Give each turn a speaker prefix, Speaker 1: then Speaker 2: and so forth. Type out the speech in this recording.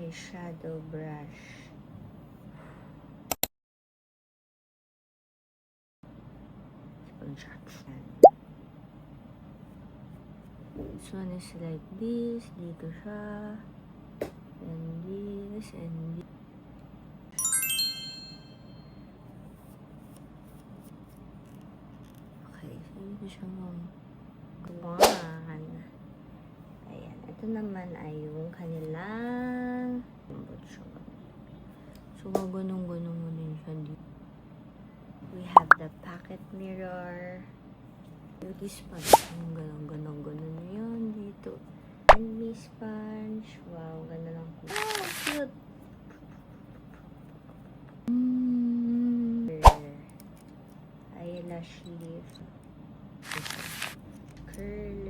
Speaker 1: eyeshadow brush. This one is like this. Dito siya. And this. And this. Okay. So, dito siya mong gumawan. Ayan. Ito naman ay yung kanilang so, magunong-gunong mo din siya dito. We have the pocket mirror. Beauty sponge. Yung ganun yun dito. And me sponge. Wow, ganda lang po. Oh, cute! Eyelash lift. Curl.